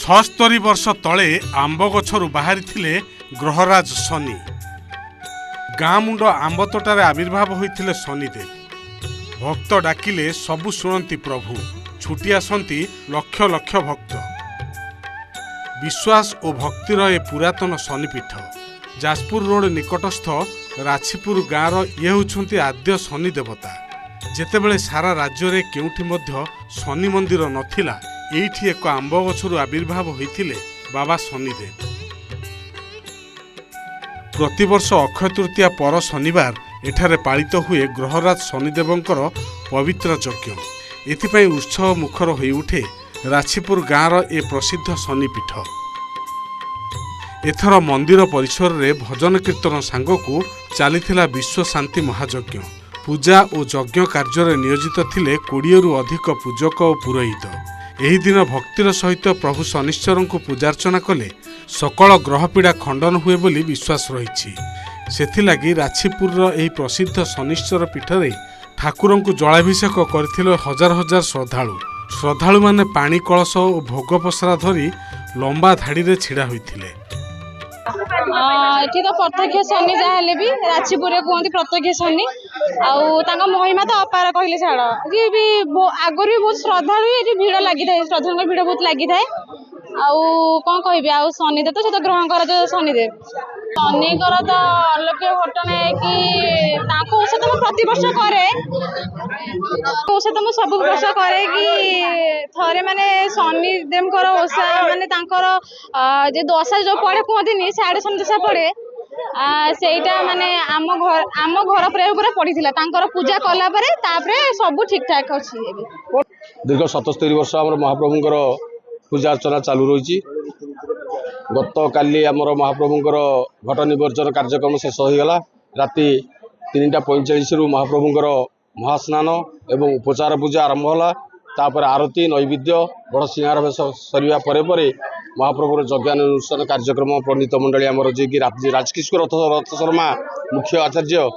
76 वर्ष तले आंब गछरु बाहरी ग्रहराज शनि। गाँ मुंड आंब तोटार आविर्भाव होते शनिदेव। भक्त डाकिले सबु शुणती प्रभु, छुटी आसती लक्ष लक्ष भक्त। विश्वास और भक्तिर ए पुरातन शनिपीठ जाजपुर रोड निकटस्थ राछीपुर गाँव ये होती आद्य शनि देवता। जेतेबेले सारा राज्य में केउठी मध्य शनि मंदिर नथिला, एइठी एक आंब गछरु आविर्भाव होइथिले बाबा शनिदेव। प्रतिवर्ष अक्षय तृतीया पर शनिवार एठारे पालित हुए ग्रहराज शनिदेवंकर पवित्र यज्ञ। एथिपाई उत्सव मुखर होई उठे राछीपुर गाँवर ए प्रसिद्ध शनिपीठ। एथर मंदिर परिसर रे भजन कीर्तन सांगकू चलीथिला विश्व शांति महायज्ञ। पूजा और यज्ञ कार्य नियोजित थिले 20 रु अधिक पूजक और पुरोहित। एही दिन भक्तिर सहित प्रभु शनिश्चर को पूजार्चना कले सकल ग्रहपीड़ा खंडन हुए बोली विश्वास रही। सेथिलागी राछीपुर एही प्रसिद्ध शनिश्चर पीठरे ठाकुर को जलाभिषेक करथिले हजार हजार श्रद्धालु माने पानी कलश और भोग पसरा धरी लंबा धाड़ी रे छिड़ा होइथिले। एठी तो प्रत्यक्ष शनि जहाँ भी राछीपुर कहते प्रत्यक्ष शनि आउ महिमा तो अपार कहले छाड़ कि भी आगर भी बहुत श्रद्धालु ये भिड़ लगी था। श्रद्धालु भिड़ बहुत लगी था। आउ कौन कह आउ शनिदेव तो से ग्रहण कर शनिदेव शनिकर तो अलौकिक घटना है कि औषध मैं प्रति वर्ष करे। औषध मुझे सब वर्ष करे कि थरे माने शनिदेव ओषा माने जे दशा जो पड़े कहती साढ़े शनि दशा पड़े सेटा माने आम घर पर पड़ीला पूजा कला परे तापरे सब ठीक ठाक अच्छी। दीर्घ 77 वर्ष आम महाप्रभुंर पूजा अर्चना चालू रही। गत काली आमर महाप्रभुंर घट निवर्जन कार्यक्रम शेष होगला। राति 3:45 रु महाप्रभुंर महास्नान एवं उपचार पूजा आरंभ होला। तापर आरती नैवेद्य बड़ सिंहार भेष सरिया परे परे महाप्रभुर यज्ञानुष्ठान कार्यक्रम पंडित मंडली आमर जे कि राजकिशोर रथ शर्मा मुख्य आचार्य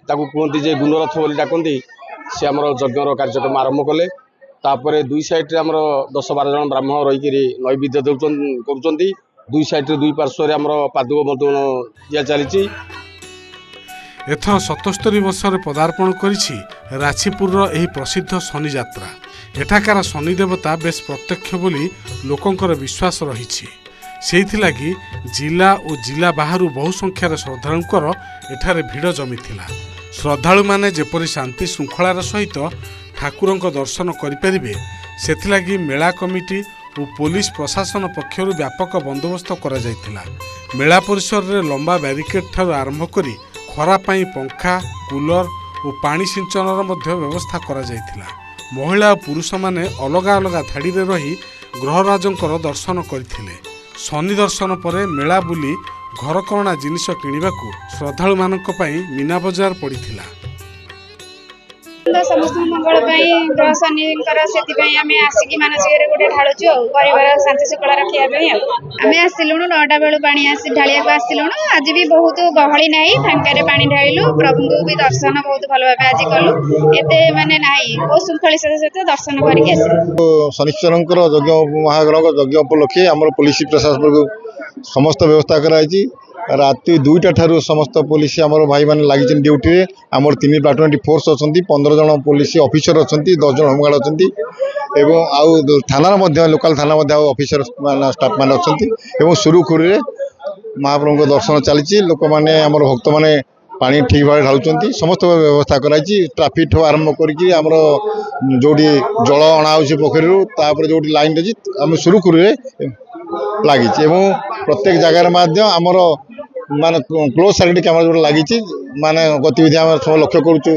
ताकू कहती जे गुणरथ बोली डाकती से आमर यज्ञर कार्यक्रम आरंभ कले। तापर दुई साइड आमर 10-12 जन ब्राह्मण रहीकि नैवेद्य कर दुई साइड दुई पार्श्व आमर पादुक मधुन दिया चली। एथर 77 वर्ष पदार्पण करिछि राछीपुर एही प्रसिद्ध शनि यात्रा। एठाकार शनि देवता बेस प्रत्यक्ष बोली लोकंकर विश्वास रही। सेइथिलागी जिला और जिला बाहरु बहु संख्यार श्रद्धालुंकर एठारे भिड़ जमीथिला। श्रद्धालु माने जेपरि शांति श्रृंखलार सहित ठाकुरंक दर्शन करिपारिबे सेथिलागी मेला कमिटी और पुलिस प्रशासन पक्षरु व्यापक बंदोबस्त करा जायथिला। मेला परिसर रे लंबा बैरिकेड ठारू आरंभ करी खरा पाई पंखा कूलर और पानी सिंचनर मध्य व्यवस्था करा जायथिला। महिला और पुरुष माने अलग अलग धाड़ी रे रही ग्रहराजंकर दर्शन करथिले। शनि दर्शन पर मेला बुली घरकरणा जिनिस किणिबाकू श्रद्धालु मानक पई मीना बजार पड़िथिला। समस्त मंगल ग्रह शनि आम आसिक मानसिक गोटे ढालुचु परिवार शांति शुक्ला रखापी आम आसलुँ 9टा बेलू पा ढालिया आसलुँ। आज भी बहुत गहली ना फांकार पा ढालू प्रभु को भी दर्शन बहुत भल भाव आज कलु एत मानने ना बहुत श्रृंखला सहित दर्शन करके शनिश्चर यज्ञ महाग्रह यज्ञ उपलक्षे आम पुलिस प्रशासन को समस्त व्यवस्था कराई। राति 2टा ठारू समस्त पुलिस आम भाई मैंने लगी ड्यूटी रे। आमर 3 प्लाटून फोर्स अच्छा 15 जन पुलिस ऑफिसर अच्छा 10 जन होमगार्ड अच्छा आउ थाना लोकाल थाना ऑफिसर स्टाफ मान अच्छा सुरुखुरी महाप्रभु को दर्शन चली। लोक मैंने आम भक्त मैंने पानी ठीक भाव ढालुंट समस्त व्यवस्था कराई। ट्राफिक ठू आरंभ करके जोटी जल अणा पोखरी जो लाइन अच्छी आम सुरुखुरी लगी। प्रत्येक जगार आमर माने क्लोज साइड कैमेरा जो लगी माने गतिविधि आम सब लक्ष्य करुचु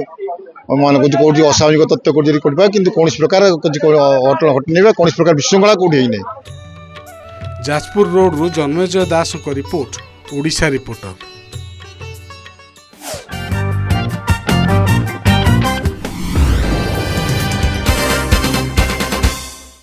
मान कौटी असामाजिक तथ्य कौटी कि कौन प्रकार अटल घटना कौन प्रकार विशृंखला कौटी नहीं। जाजपुर रोड रु जन्मेजय दास रिपोर्ट, ओडिशा रिपोर्टर।